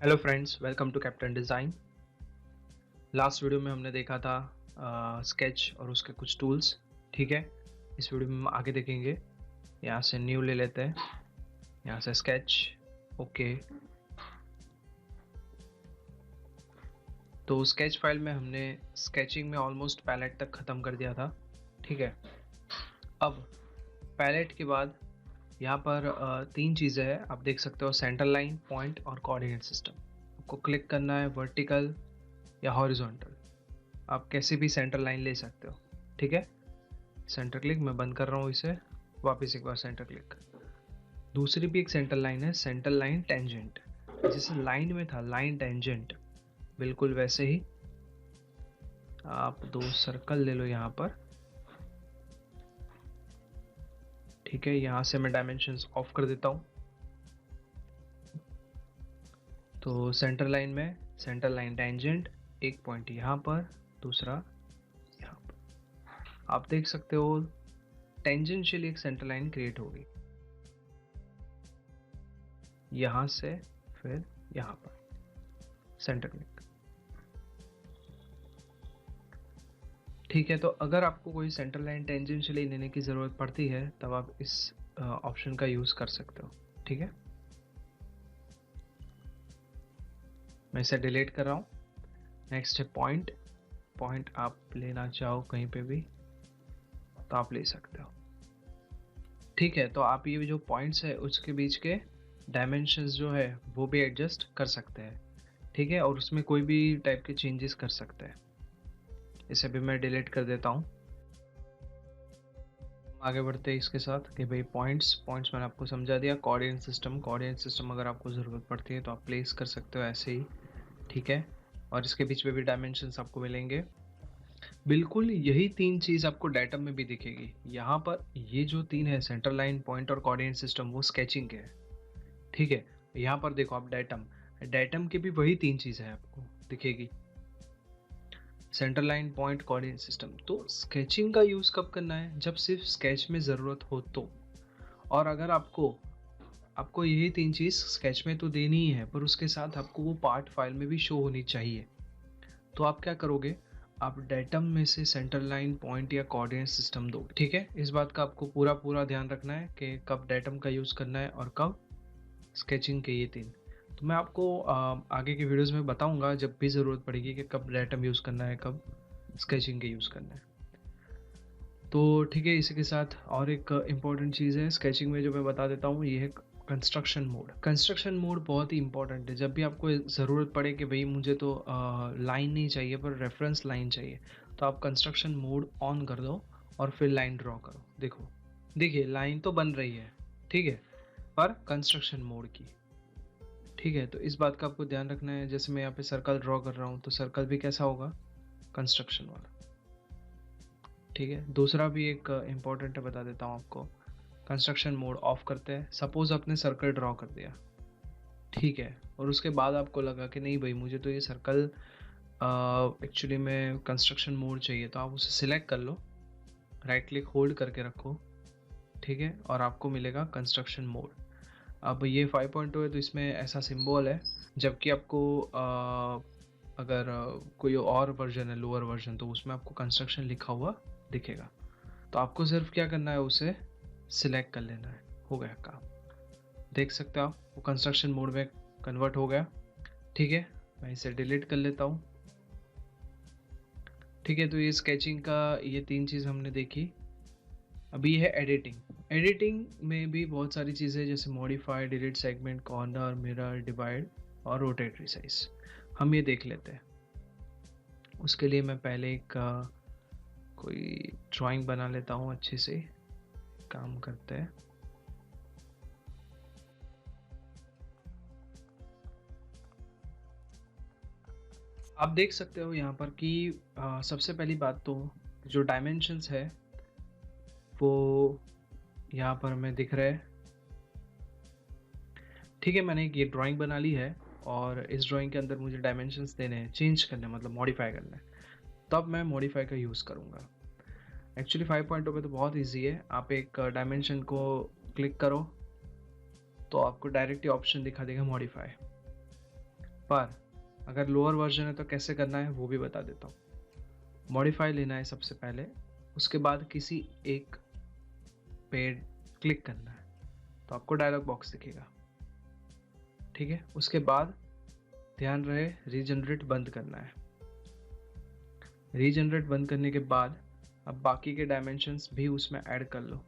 Hello friends, welcome to captain design. Last video में हमने देखा था स्केच और उसके कुछ टूल्स। ठीक है, इस वीडियो में हम आगे देखेंगे। यहाँ से न्यू ले लेते हैं, यहाँ से स्केच। ओके, तो स्केच फाइल में हमने स्केचिंग में ऑलमोस्ट पैलेट तक ख़त्म कर दिया था। ठीक है, अब पैलेट के बाद यहाँ पर तीन चीज़ें हैं, आप देख सकते हो। सेंटर लाइन, पॉइंट और कोऑर्डिनेट सिस्टम। आपको क्लिक करना है वर्टिकल या हॉरिजॉन्टल, आप कैसे भी सेंटर लाइन ले सकते हो। ठीक है, सेंटर क्लिक मैं बंद कर रहा हूँ इसे, वापस एक बार सेंटर क्लिक। दूसरी भी एक सेंटर लाइन है, सेंटर लाइन टेंजेंट। जैसे लाइन में था लाइन टेंजेंट, बिल्कुल वैसे ही आप दो सर्कल ले लो यहाँ पर। ठीक है, यहाँ से मैं डायमेंशंस ऑफ कर देता हूँ। तो सेंटर लाइन में सेंटर लाइन टेंजेंट, एक पॉइंट यहाँ पर, दूसरा यहाँ पर। आप देख सकते हो टेंजेंशियल एक सेंटर लाइन क्रिएट होगी, यहाँ से फिर यहाँ पर सेंटर क्लिक। ठीक है, तो अगर आपको कोई सेंटर लाइन टेंजेंशियली लेने की ज़रूरत पड़ती है तब आप इस ऑप्शन का यूज़ कर सकते हो। ठीक है, मैं इसे डिलीट कर रहा हूँ। नेक्स्ट है पॉइंट। पॉइंट आप लेना चाहो कहीं पे भी तो आप ले सकते हो। ठीक है, तो आप ये जो पॉइंट्स है उसके बीच के डायमेंशंस जो है वो भी एडजस्ट कर सकते हैं। ठीक है, और उसमें कोई भी टाइप के चेंजेस कर सकते हैं। इसे भी मैं डिलीट कर देता हूँ। आगे बढ़ते हैं इसके साथ कि भाई पॉइंट्स पॉइंट्स मैंने आपको समझा दिया। कोऑर्डिनेट सिस्टम अगर आपको ज़रूरत पड़ती है तो आप प्लेस कर सकते हो ऐसे ही। ठीक है, और इसके बीच में भी डायमेंशंस आपको मिलेंगे। बिल्कुल यही तीन चीज़ आपको डेटम में भी दिखेगी। यहाँ पर ये जो तीन है, सेंटर लाइन, पॉइंट और कोऑर्डिनेट सिस्टम, वो स्केचिंग के है। ठीक है, यहाँ पर देखो आप डेटम, डेटम के भी वही तीन चीज़ें हैं आपको दिखेगी, centre line, point, coordinate system. तो स्केचिंग का यूज़ कब करना है? जब सिर्फ स्केच में ज़रूरत हो तो। और अगर आपको आपको यही तीन चीज़ स्केच में तो देनी ही है, पर उसके साथ आपको वो पार्ट फाइल में भी शो होनी चाहिए। तो आप क्या करोगे, आप डेटम में से सेंटर लाइन, पॉइंट या कोऑर्डिनेट सिस्टम दोगे। ठीक है, इस बात का आपको पूरा पूरा ध्यान रखना है कि कब डेटम का यूज़ करना है और कब स्केचिंग के, ये तीन। तो मैं आपको आगे के वीडियोज़ में बताऊंगा जब भी ज़रूरत पड़ेगी कि कब डेटम यूज़ करना है, कब स्केचिंग के यूज़ करना है। तो ठीक है, इसी के साथ और एक इम्पॉर्टेंट चीज़ है स्केचिंग में जो मैं बता देता हूँ, ये है कंस्ट्रक्शन मोड। कंस्ट्रक्शन मोड बहुत ही इंपॉर्टेंट है। जब भी आपको ज़रूरत पड़े कि भाई मुझे तो लाइन नहीं चाहिए पर रेफरेंस लाइन चाहिए, तो आप कंस्ट्रक्शन मोड ऑन कर दो और फिर लाइन ड्रॉ करो। देखो, देखिए लाइन तो बन रही है, ठीक है, पर कंस्ट्रक्शन मोड की। ठीक है, तो इस बात का आपको ध्यान रखना है। जैसे मैं यहाँ पे सर्कल ड्रॉ कर रहा हूँ तो सर्कल भी कैसा होगा, कंस्ट्रक्शन वाला। ठीक है, दूसरा भी एक इम्पॉर्टेंट है, बता देता हूँ आपको। कंस्ट्रक्शन मोड ऑफ करते हैं। सपोज आपने सर्कल ड्रॉ कर दिया, ठीक है, और उसके बाद आपको लगा कि नहीं भाई मुझे तो ये सर्कल एक्चुअली में कंस्ट्रक्शन मोड चाहिए, तो आप उसे सिलेक्ट कर लो, राइट क्लिक होल्ड करके रखो। ठीक है, और आपको मिलेगा कंस्ट्रक्शन मोड। अब ये 5.2 है तो इसमें ऐसा सिंबल है, जबकि आपको अगर कोई और वर्जन है, लोअर वर्जन, तो उसमें आपको कंस्ट्रक्शन लिखा हुआ दिखेगा। तो आपको सिर्फ क्या करना है, उसे सिलेक्ट कर लेना है, हो गया काम। देख सकते हो आप, वो कंस्ट्रक्शन मोड में कन्वर्ट हो गया। ठीक है, मैं इसे डिलीट कर लेता हूँ। ठीक है, तो ये स्केचिंग का ये तीन चीज़ हमने देखी। अभी है एडिटिंग। एडिटिंग में भी बहुत सारी चीज़ें, जैसे modify, delete segment, corner, mirror, divide और रोटेटरी साइज, हम ये देख लेते हैं। उसके लिए मैं पहले एक कोई ड्राइंग बना लेता हूँ अच्छे से। काम करते हैं। आप देख सकते हो यहाँ पर कि सबसे पहली बात तो जो डायमेंशंस है वो यहाँ पर हमें दिख रहे हैं। ठीक है, मैंने एक ये ड्राइंग बना ली है और इस ड्राइंग के अंदर मुझे डायमेंशंस देने हैं, चेंज करने मतलब मॉडिफाई करना है, तब मैं मॉडिफाई का यूज़ करूँगा। एक्चुअली 5.0 पे तो बहुत ईजी है। आप एक डायमेंशन को क्लिक करो तो आपको डायरेक्ट ही ऑप्शन दिखा देगा मॉडिफाई। पर अगर लोअर वर्जन है तो कैसे करना है वो भी बता देता हूँ। मॉडिफाई लेना है सबसे पहले, उसके बाद किसी एक पे क्लिक करना है तो आपको डायलॉग बॉक्स दिखेगा, ठीक है। उसके बाद ध्यान रहे रीजनरेट बंद करना है। रीजनरेट बंद करने के बाद अब बाकी के डायमेंशंस भी उसमें ऐड कर लो।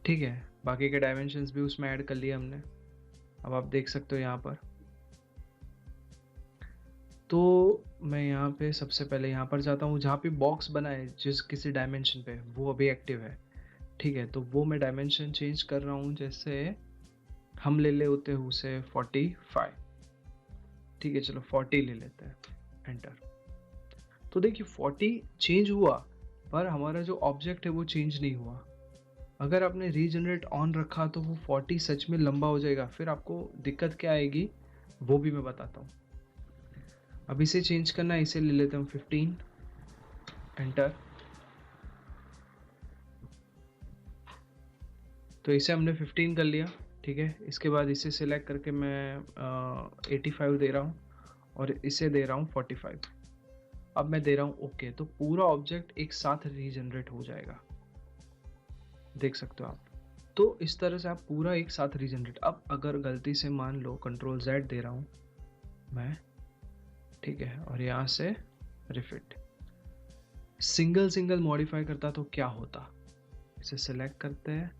ठीक है, बाकी के डायमेंशंस भी उसमें ऐड कर लिए हमने। अब आप देख सकते हो यहाँ पर, तो मैं यहाँ पे सबसे पहले यहाँ पर जाता हूँ जहाँ पे बॉक्स बना है जिस किसी डायमेंशन पे, वो अभी एक्टिव है, ठीक है। तो वो मैं डायमेंशन चेंज कर रहा हूँ, जैसे हम ले ले होते हैं उसे 45, ठीक है। चलो 40 ले लेते हैं, एंटर। तो देखिए 40 चेंज हुआ, पर हमारा जो ऑब्जेक्ट है वो चेंज नहीं हुआ। अगर आपने रीजनरेट ऑन रखा तो वो 40 सच में लंबा हो जाएगा, फिर आपको दिक्कत क्या आएगी वो भी मैं बताता हूँ। अब इसे चेंज करना है, इसे ले लेते हैं 15, एंटर। तो इसे हमने 15 कर लिया, ठीक है। इसके बाद इसे सिलेक्ट करके मैं 85 दे रहा हूँ और इसे दे रहा हूँ 45। अब मैं दे रहा हूँ ओके, तो पूरा ऑब्जेक्ट एक साथ रीजनरेट हो जाएगा, देख सकते हो आप। तो इस तरह से आप पूरा एक साथ रीजनरेट। अब अगर गलती से मान लो कंट्रोल Z दे रहा हूँ मैं, ठीक है, और यहाँ से रिफिट सिंगल सिंगल मॉडिफाई करता तो क्या होता। इसे सिलेक्ट करते हैं,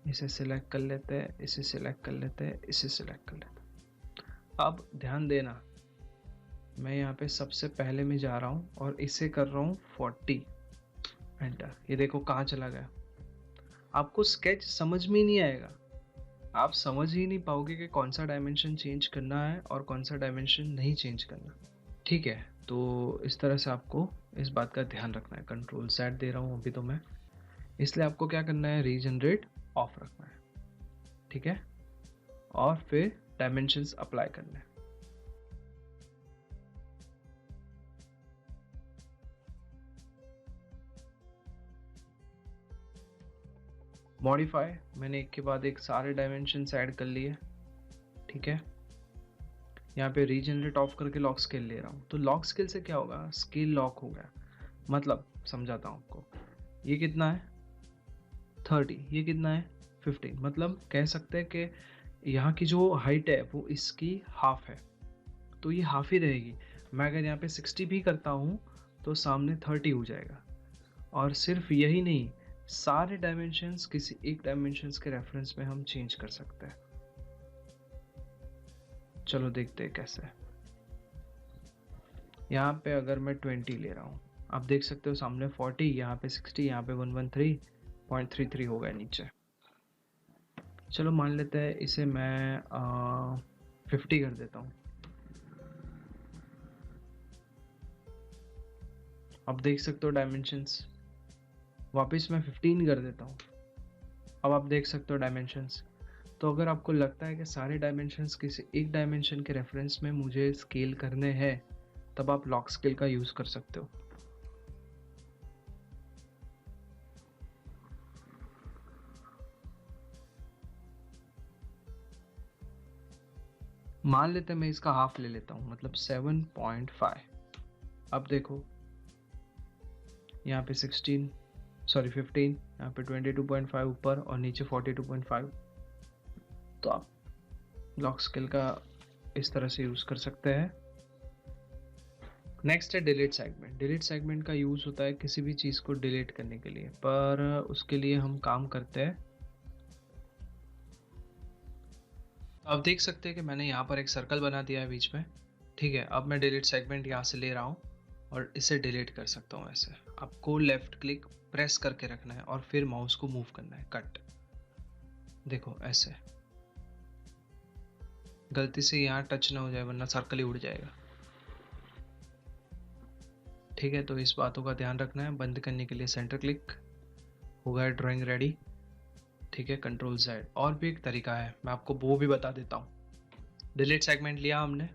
इसे सिलेक्ट कर लेते हैं, इसे सिलेक्ट कर लेते हैं, इसे सिलेक्ट कर लेते हैं। अब ध्यान देना, मैं यहाँ पे सबसे पहले में जा रहा हूँ और इसे कर रहा हूँ 40, एंटर। ये देखो कहाँ चला गया। आपको स्केच समझ में ही नहीं आएगा, आप समझ ही नहीं पाओगे कि कौन सा डायमेंशन चेंज करना है और कौन सा डायमेंशन नहीं चेंज करना, ठीक है। तो इस तरह से आपको इस बात का ध्यान रखना है। कंट्रोल Z दे रहा हूँ अभी तो मैं, इसलिए आपको क्या करना है, रीजनरेट ऑफ रखना है, ठीक है, और फिर डायमेंशंस अप्लाई करना है। मॉडिफाई मैंने एक के बाद एक सारे डायमेंशंस ऐड कर लिए, ठीक है। यहाँ पे रीजनरेट ऑफ करके लॉक स्केल ले रहा हूँ, तो लॉक स्केल से क्या होगा, स्केल लॉक हो गया। मतलब समझाता हूँ आपको, ये कितना है 30, ये कितना है 15, मतलब कह सकते हैं कि यहाँ की जो हाइट है वो इसकी हाफ है, तो ये हाफ ही रहेगी। मैं अगर यहाँ पे 60 भी करता हूँ तो सामने 30 हो जाएगा। और सिर्फ यही नहीं, सारे डायमेंशंस किसी एक डायमेंशंस के रेफरेंस में हम चेंज कर सकते हैं। चलो देखते हैं कैसे। यहाँ पे अगर मैं 20 ले रहा हूँ, आप देख सकते हो सामने 40, यहाँ पे 60, यहाँ पे 113.33 हो गया नीचे। चलो मान लेते हैं इसे मैं 50 कर देता हूँ। अब देख सकते हो डायमेंशंस, वापस मैं 15 कर देता हूँ। अब आप देख सकते हो डायमेंशंस। तो अगर आपको लगता है कि सारे डायमेंशंस किसी एक डायमेंशन के रेफरेंस में मुझे स्केल करने हैं, तब आप लॉक स्केल का यूज कर सकते हो। मान लेते हैं मैं इसका हाफ ले लेता हूँ, मतलब 7.5। अब देखो यहाँ पे 15, यहाँ पे 22.5 ऊपर और नीचे 42.5। तो आप लॉक स्केल का इस तरह से यूज कर सकते हैं। नेक्स्ट है डिलीट सेगमेंट। डिलीट सेगमेंट का यूज होता है किसी भी चीज को डिलीट करने के लिए, पर उसके लिए हम काम करते हैं। आप देख सकते हैं कि मैंने यहाँ पर एक सर्कल बना दिया है बीच में, ठीक है। अब मैं डिलीट सेगमेंट यहाँ से ले रहा हूँ और इसे डिलीट कर सकता हूँ ऐसे। आपको लेफ्ट क्लिक प्रेस करके रखना है और फिर माउस को मूव करना है, कट। देखो ऐसे, गलती से यहाँ टच ना हो जाए वरना सर्कल ही उड़ जाएगा, ठीक है। तो इस बातों का ध्यान रखना है। बंद करने के लिए सेंटर क्लिक, हो गया ड्राइंग रेडी, ठीक है। Control Z। और भी एक तरीका है, मैं आपको वो भी बता देता हूँ। डिलीट सेगमेंट लिया हमने,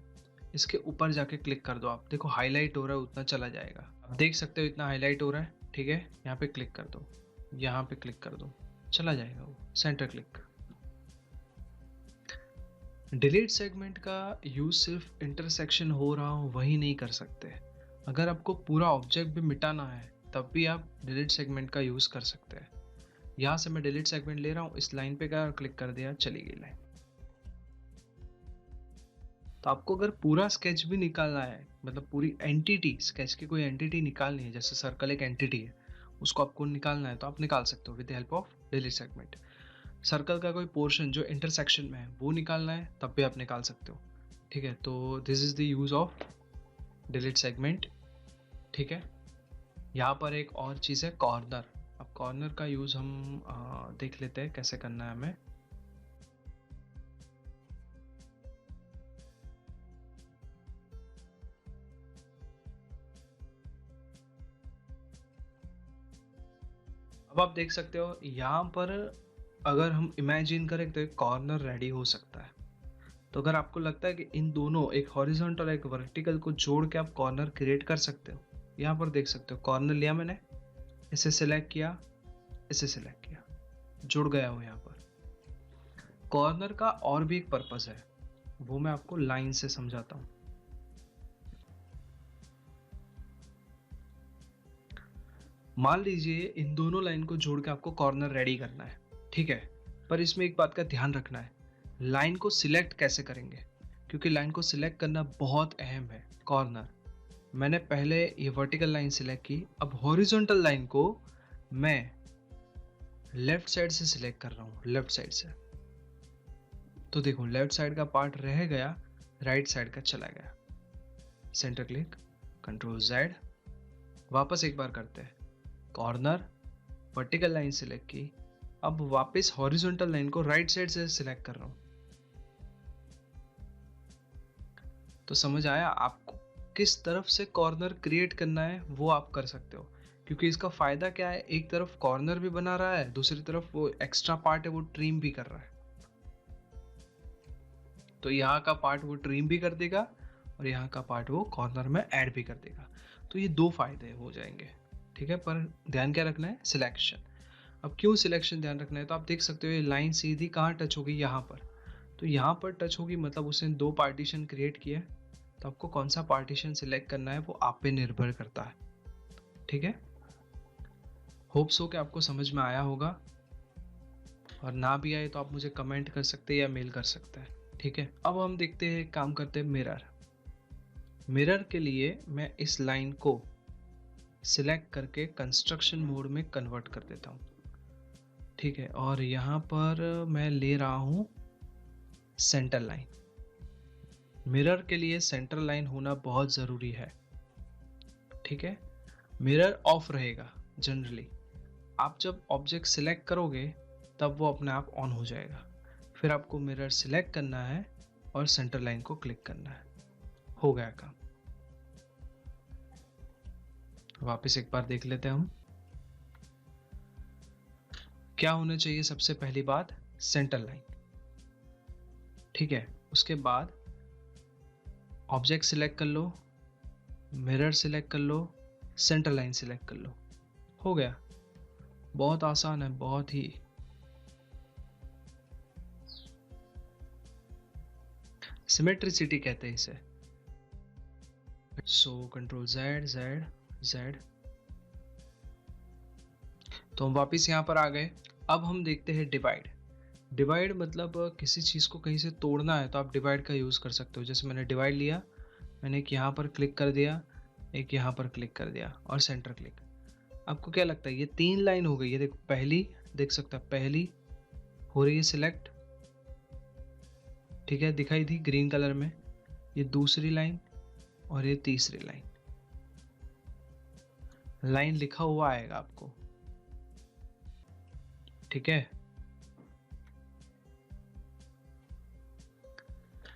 इसके ऊपर जाके क्लिक कर दो। आप देखो हाईलाइट हो रहा है, उतना चला जाएगा। आप देख सकते हो इतना हाईलाइट हो रहा है, ठीक है। यहाँ पे क्लिक कर दो, यहाँ पे क्लिक कर दो, चला जाएगा वो, सेंटर क्लिक। डिलीट सेगमेंट का यूज सिर्फ इंटरसेक्शन हो रहा हो वही नहीं कर सकते, अगर आपको पूरा ऑब्जेक्ट भी मिटाना है तब भी आप डिलीट सेगमेंट का यूज कर सकते हैं। यहाँ से मैं डिलीट सेगमेंट ले रहा हूँ, इस लाइन पे गया और क्लिक कर दिया, चली गई लाइन। तो आपको अगर पूरा स्केच भी निकालना है, मतलब पूरी एंटिटी, स्केच की कोई एंटिटी निकालनी है, जैसे सर्कल एक एंटिटी है, उसको आपको निकालना है तो आप निकाल सकते हो with the help of delete segment. Circle का कोई पोर्शन जो इंटरसेक्शन में है वो निकालना है तब भी आप निकाल सकते हो। ठीक है, तो this is the use of delete segment. ठीक है, यहाँ पर एक और चीज़ है कॉर्नर। अब कॉर्नर का यूज़ हम देख लेते हैं कैसे करना है हमें। अब आप देख सकते हो यहाँ पर अगर हम इमेजिन करें तो एक कॉर्नर रेडी हो सकता है। तो अगर आपको लगता है कि इन दोनों, एक हॉरिजॉन्टल और एक वर्टिकल को जोड़ के आप कॉर्नर क्रिएट कर सकते हो, यहाँ पर देख सकते हो कॉर्नर लिया मैंने, इसे सिलेक्ट किया, इसे सिलेक्ट किया, जुड़ गया हो यहाँ पर। कॉर्नर का और भी एक पर्पस है, वो मैं आपको लाइन से समझाता हूँ। मान लीजिए इन दोनों लाइन को जोड़ के आपको कॉर्नर रेडी करना है, ठीक है, पर इसमें एक बात का ध्यान रखना है, लाइन को सिलेक्ट कैसे करेंगे, क्योंकि लाइन को सिलेक्ट करना बहुत अहम है। कॉर्नर मैंने पहले ये वर्टिकल लाइन सिलेक्ट की, अब हॉरिजॉन्टल लाइन को मैं लेफ्ट साइड से सिलेक्ट कर रहा हूँ, लेफ्ट साइड से। तो देखो लेफ्ट साइड का पार्ट रह गया, राइट साइड का चला गया। सेंटर क्लिक, कंट्रोल जेड, वापस एक बार करते हैं, कॉर्नर, वर्टिकल लाइन सिलेक्ट की, अब वापस हॉरिजॉन्टल लाइन को राइट साइड से सिलेक्ट कर रहा हूं। तो समझ आया आपको किस तरफ से कॉर्नर क्रिएट करना है, वो आप कर सकते हो। क्योंकि इसका फायदा क्या है, एक तरफ कॉर्नर भी बना रहा है, दूसरी तरफ वो एक्स्ट्रा पार्ट है वो ट्रिम भी कर रहा है। तो यहाँ का पार्ट वो ट्रिम भी कर देगा और यहाँ का पार्ट वो कॉर्नर में ऐड भी कर देगा। तो ये दो फायदे हो जाएंगे। ठीक है, पर ध्यान क्या रखना है, सिलेक्शन। अब क्यों सिलेक्शन ध्यान रखना है, तो आप देख सकते हो ये लाइन सीधी कहाँ टच होगी, यहाँ पर। तो यहाँ पर टच होगी, मतलब उसने दो पार्टीशन क्रिएट किया है। तो आपको कौन सा पार्टीशन सिलेक्ट करना है वो आप पे निर्भर करता है। ठीक है, होप सो कि आपको समझ में आया होगा, और ना भी आए तो आप मुझे कमेंट कर सकते हैं या मेल कर सकते हैं। ठीक है, अब हम देखते हैं, काम करते हैं मिरर। मिरर के लिए मैं इस लाइन को सिलेक्ट करके कंस्ट्रक्शन मोड में कन्वर्ट कर देता हूँ। ठीक है, और यहाँ पर मैं ले रहा हूँ सेंटर लाइन। मिरर के लिए सेंटर लाइन होना बहुत ज़रूरी है। ठीक है, मिरर ऑफ रहेगा जनरली, आप जब ऑब्जेक्ट सिलेक्ट करोगे तब वो अपने आप ऑन हो जाएगा। फिर आपको मिरर सिलेक्ट करना है और सेंटर लाइन को क्लिक करना है, हो गया काम। वापस एक बार देख लेते हैं हम, क्या होना चाहिए सबसे पहली बात, सेंटर लाइन। ठीक है, उसके बाद ऑब्जेक्ट सिलेक्ट कर लो, मिरर सिलेक्ट कर लो, सेंटर लाइन सिलेक्ट कर लो, हो गया। बहुत आसान है, बहुत ही। सिमेट्रिसिटी कहते हैं इसे। So control Z Z Z. तो हम वापस यहाँ पर आ गए। अब हम देखते हैं डिवाइड। डिवाइड मतलब किसी चीज़ को कहीं से तोड़ना है तो आप डिवाइड का यूज़ कर सकते हो। जैसे मैंने डिवाइड लिया, मैंने एक यहाँ पर क्लिक कर दिया, एक यहाँ पर क्लिक कर दिया और सेंटर क्लिक। आपको क्या लगता है, ये 3 लाइन हो गई। ये देखो, पहली देख सकता है, पहली हो रही है सिलेक्ट, ठीक है, दिखाई दी ग्रीन कलर में। ये दूसरी लाइन और ये तीसरी लाइन। लाइन लिखा हुआ आएगा आपको, ठीक है।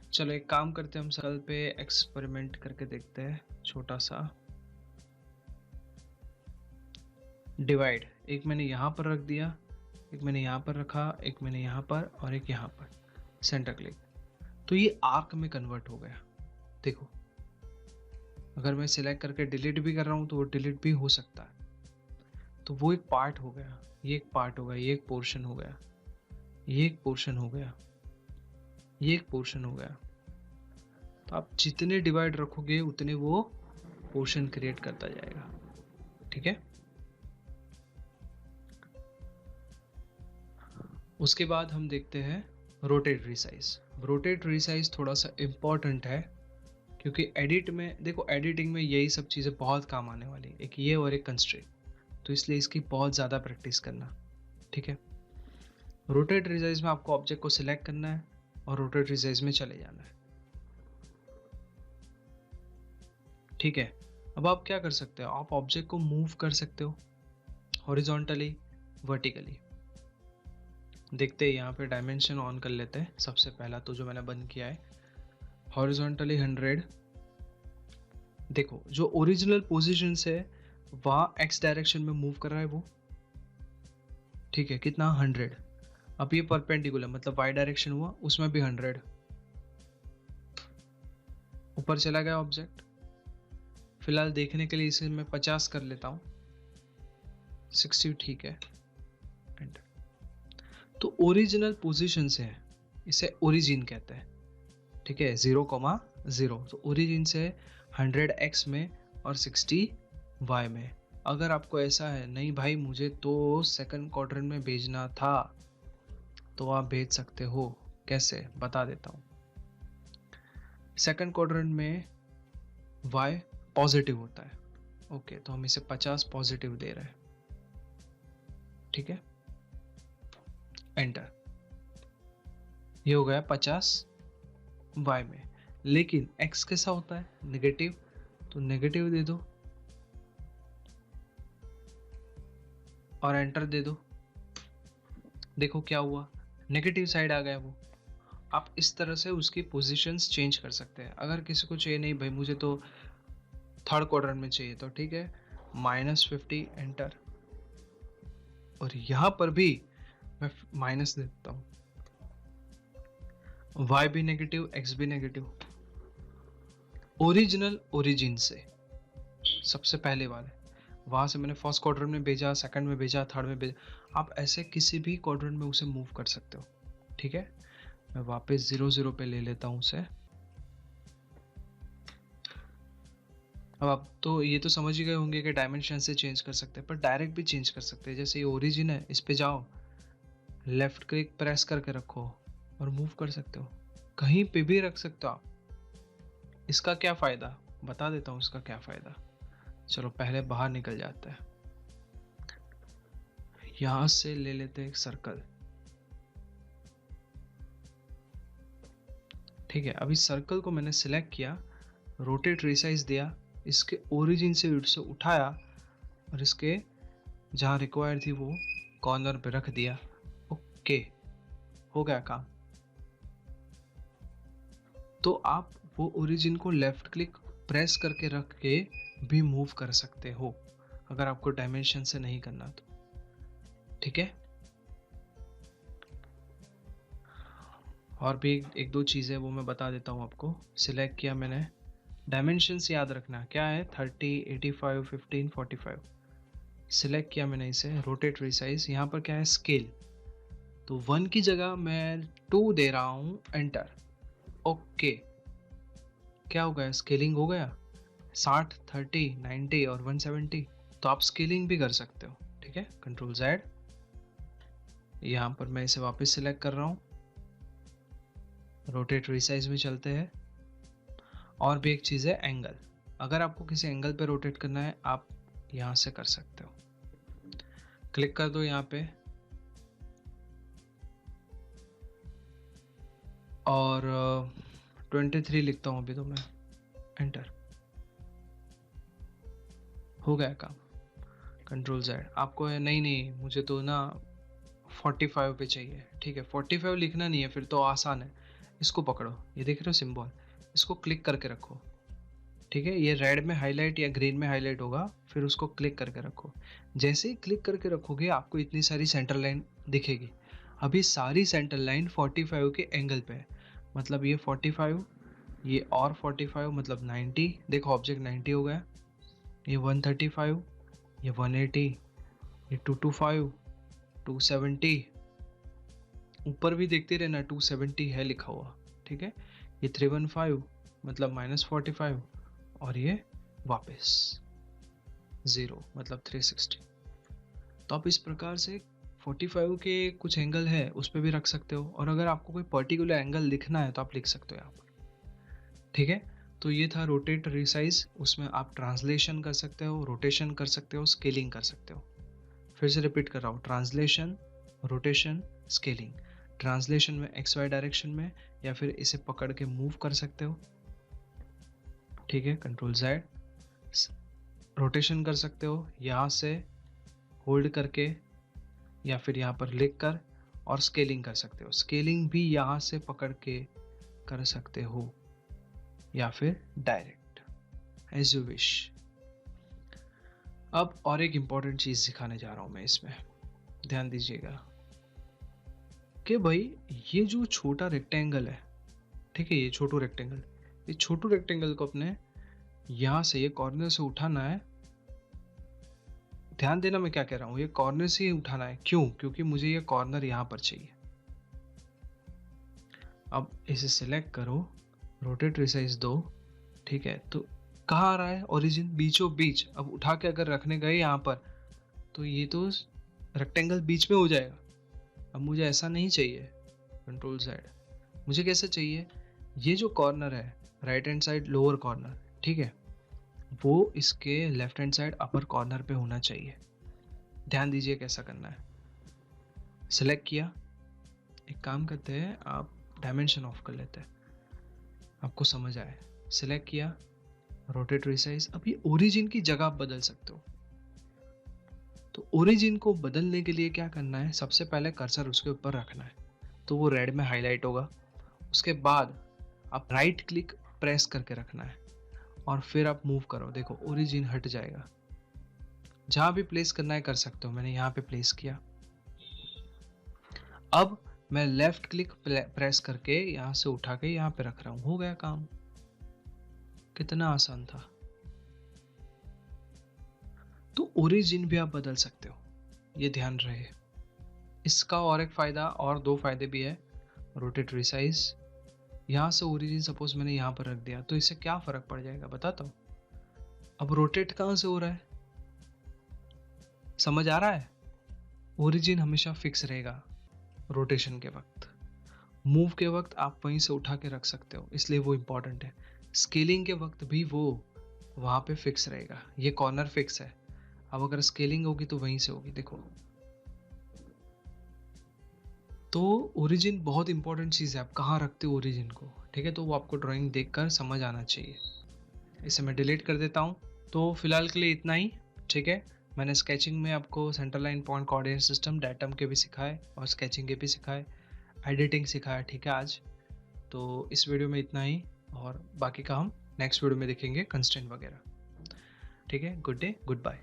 चलो एक काम करते हैं, हम सर्कल पे एक्सपेरिमेंट करके देखते हैं, छोटा सा डिवाइड। एक मैंने यहाँ पर रख दिया, एक मैंने यहाँ पर रखा, एक मैंने यहाँ पर और एक यहाँ पर, सेंटर क्लिक। तो ये आर्क में कन्वर्ट हो गया। देखो, अगर मैं सिलेक्ट करके डिलीट भी कर रहा हूँ तो वो डिलीट भी हो सकता है। तो वो एक पार्ट हो गया, ये एक पार्ट हो गया, ये एक पोर्शन हो गया, ये एक पोर्शन हो गया, ये एक पोर्शन हो गया। तो आप जितने डिवाइड रखोगे उतने वो पोर्शन क्रिएट करता जाएगा। ठीक है, उसके बाद हम देखते हैं रोटेट रिसाइज। रोटेट रिसाइज थोड़ा सा इम्पॉर्टेंट है, क्योंकि एडिट में देखो, एडिटिंग में यही सब चीज़ें बहुत काम आने वाली, एक ये और एक कंस्ट्रेंट, तो इसलिए इसकी बहुत ज़्यादा प्रैक्टिस करना। ठीक है, रोटेट रिसाइज में आपको ऑब्जेक्ट को सिलेक्ट करना है और रोटेट रिसाइज में चले जाना है। ठीक है, अब आप क्या कर सकते हो, आप ऑब्जेक्ट को मूव कर सकते हो हॉरिजॉन्टली, वर्टिकली। देखते हैं, यहाँ पे डायमेंशन ऑन कर लेते हैं। सबसे पहला तो जो मैंने बंद किया है, हॉरिजॉन्टली 100। देखो जो ओरिजिनल पोजीशन से वहाँ एक्स डायरेक्शन में मूव कर रहा है वो। ठीक है, कितना 100। अब ये परपेंडिकुलर मतलब वाई डायरेक्शन हुआ, उसमें भी 100। ऊपर चला गया ऑब्जेक्ट। फिलहाल देखने के लिए इसे मैं 50 कर लेता हूँ, 60 ठीक है। तो ओरिजिनल पोजीशन से है, इसे ओरिजिन कहते हैं। ठीक है, 0,0। तो ओरिजिन से 100x में और 60y में। अगर आपको ऐसा है नहीं भाई मुझे तो सेकंड क्वाड्रेंट में भेजना था, तो आप भेज सकते हो। कैसे, बता देता हूँ। सेकंड क्वाड्रेंट में y पॉजिटिव होता है। ओके, तो हम इसे 50 पॉजिटिव दे रहे हैं। ठीक है, एंटर। ये हो गया 50 y में। लेकिन x कैसा होता है, नेगेटिव, तो नेगेटिव दे दो और एंटर दे दो। देखो क्या हुआ, नेगेटिव साइड आ गया वो। आप इस तरह से उसकी पोजीशंस चेंज कर सकते हैं। अगर किसी को चाहिए नहीं भाई मुझे तो थर्ड क्वाड्रेंट में चाहिए, तो ठीक है, -50 एंटर। और यहां पर भी मैं माइनस देता हूं, y भी नेगेटिव, x भी नेगेटिव। ओरिजिनल ओरिजिन से सबसे पहले वाले, वहां से मैंने फर्स्ट क्वाड्रेंट में भेजा, सेकंड में भेजा, थर्ड में भेजा। आप ऐसे किसी भी क्वाड्रेंट में उसे मूव कर सकते हो। ठीक है, मैं वापस 0,0 पे ले लेता हूं उसे। अब आप तो ये तो समझ ही गए होंगे कि डायमेंशन से चेंज कर सकते हैं, पर डायरेक्ट भी चेंज कर सकते हैं। जैसे ये ओरिजिन है, इस पे जाओ, लेफ्ट क्लिक प्रेस करके रखो और मूव कर सकते हो। कहीं पे भी रख सकते हो आप। इसका क्या फायदा, बता देता हूँ इसका क्या फायदा। चलो पहले बाहर निकल जाते हैं। यहां से ले लेते हैं एक सर्कल। ठीक है, अभी सर्कल को मैंने सिलेक्ट किया, रोटेट रिसाइज दिया, इसके ओरिजिन से इसे उठाया और इसके जहां रिक्वायर थी वो कॉर्नर पे रख दिया। ओके, हो गया काम। तो आप वो ओरिजिन को लेफ्ट क्लिक प्रेस करके रख के भी मूव कर सकते हो, अगर आपको डायमेंशन से नहीं करना तो। ठीक है, और भी एक दो चीज़ें वो मैं बता देता हूँ आपको। सिलेक्ट किया मैंने, डायमेंशंस याद रखना क्या है, 30, 85, 15, 45। सिलेक्ट किया मैंने इसे, रोटेट रिसाइज। यहाँ पर क्या है, स्केल, तो 1 की जगह मैं 2 दे रहा हूँ, एंटर। ओके, क्या हो गया, स्केलिंग हो गया, 60, 30, 90 और 170। तो आप स्केलिंग भी कर सकते हो। ठीक है, कंट्रोल Z। यहाँ पर मैं इसे वापस सिलेक्ट कर रहा हूँ, रोटेट रिसाइज में चलते हैं। और भी एक चीज़ है, एंगल। अगर आपको किसी एंगल पे रोटेट करना है, आप यहाँ से कर सकते हो। क्लिक कर दो यहाँ पे और 23 लिखता हूँ अभी तो मैं, एंटर। हो गया काम, कंट्रोल Z। आपको है नहीं मुझे तो ना 45 पे चाहिए। ठीक है, 45 लिखना नहीं है, फिर तो आसान है। इसको पकड़ो, ये देख रहे हो सिंबल, इसको क्लिक करके रखो। ठीक है, ये रेड में हाईलाइट या ग्रीन में हाईलाइट होगा, फिर उसको क्लिक करके रखो। जैसे ही क्लिक करके रखोगे आपको इतनी सारी सेंटर लाइन दिखेगी। अभी सारी सेंटर लाइन 45 के एंगल पे है, मतलब ये 45, ये और 45 मतलब 90। देखो ऑब्जेक्ट 90 हो गया, ये 135, ये 180, ये 225, 270, ऊपर भी देखते रहना 270 है लिखा हुआ, ठीक है। ये 315 मतलब -45, और ये वापस 0 मतलब 360। तो आप इस प्रकार से 45 के कुछ एंगल है उस पर भी रख सकते हो, और अगर आपको कोई पर्टिकुलर एंगल लिखना है तो आप लिख सकते हो यहाँ पर, ठीक है। तो ये था रोटेट रिसाइज, उसमें आप ट्रांसलेशन कर सकते हो, रोटेशन कर सकते हो, स्केलिंग कर सकते हो। फिर से रिपीट कर रहा हूँ, ट्रांसलेशन, रोटेशन, स्केलिंग। ट्रांसलेशन में एक्स वाई डायरेक्शन में, या फिर इसे पकड़ के मूव कर सकते हो, ठीक है, कंट्रोल जेड। रोटेशन कर सकते हो यहाँ से होल्ड करके, या फिर यहाँ पर लिख कर, और स्केलिंग कर सकते हो। स्केलिंग भी यहाँ से पकड़ के कर सकते हो, या फिर डायरेक्ट, एज यू विश। अब और एक इंपॉर्टेंट चीज सिखाने जा रहा हूं मैं इसमें, ध्यान दीजिएगा कि भाई ये जो छोटा रेक्टेंगल है, ठीक है, ये छोटू रेक्टेंगल, ये छोटू रेक्टेंगल को अपने यहां से, ये कॉर्नर से उठाना है। ध्यान देना मैं क्या कह रहा हूं, ये कॉर्नर से ही उठाना है। क्यों? क्योंकि मुझे ये कॉर्नर यहां पर चाहिए। अब इसे सिलेक्ट करो, रोटेट रिसाइज दो, ठीक है। तो कहाँ आ रहा है ओरिजिन? बीचों बीच। अब उठा के अगर रखने गए यहाँ पर, तो ये तो रेक्टेंगल बीच में हो जाएगा। अब मुझे ऐसा नहीं चाहिए, कंट्रोल जेड। मुझे कैसे चाहिए? ये जो कॉर्नर है right hand side lower corner, ठीक है, वो इसके left hand side upper corner पे होना चाहिए। ध्यान दीजिए कैसा करना है। सिलेक्ट किया, एक काम करते हैं, आप डायमेंशन ऑफ कर लेते हैं, आपको समझ आए। सिलेक्ट किया, रोटेट रिसाइज। अब ये ओरिजिन की जगह आप बदल सकते हो। तो ओरिजिन को बदलने के लिए क्या करना है? सबसे पहले कर्सर उसके ऊपर रखना है, तो वो रेड में हाईलाइट होगा। उसके बाद आप राइट क्लिक प्रेस करके रखना है, और फिर आप मूव करो, देखो ओरिजिन हट जाएगा। जहां भी प्लेस करना है कर सकते हो, मैंने यहाँ पे प्लेस किया। अब मैं लेफ्ट क्लिक प्रेस करके यहाँ से उठा के यहाँ पे रख रहा हूँ, हो गया काम। कितना आसान था। तो ओरिजिन भी आप बदल सकते हो, ये ध्यान रहे। इसका और एक फायदा, और दो फायदे भी है। रोटेट रिसाइज, यहाँ से ओरिजिन सपोज मैंने यहाँ पर रख दिया, तो इससे क्या फर्क पड़ जाएगा बताता हूँ। अब रोटेट कहाँ से हो रहा है, समझ आ रहा है? ओरिजिन हमेशा फिक्स रहेगा रोटेशन के वक्त, मूव के वक्त आप वहीं से उठा के रख सकते हो, इसलिए वो इम्पॉर्टेंट है। स्केलिंग के वक्त भी वो वहाँ पे फिक्स रहेगा, ये कॉर्नर फिक्स है। अब अगर स्केलिंग होगी तो वहीं से होगी, देखो। तो ओरिजिन बहुत इंपॉर्टेंट चीज़ है, आप कहाँ रखते हो ओरिजिन को, ठीक है। तो वो आपको ड्राइंग देखकर समझ आना चाहिए। इसे मैं डिलीट कर देता हूँ। तो फिलहाल के लिए इतना ही, ठीक है। मैंने स्केचिंग में आपको centre line point coordinate system diatom के भी सिखाए, और स्केचिंग के भी सिखाए, एडिटिंग सिखाया, ठीक है आज। तो इस वीडियो में इतना ही, और बाकी का हम नेक्स्ट वीडियो में देखेंगे, कंस्ट्रेंट वगैरह, ठीक है। Good day, good bye.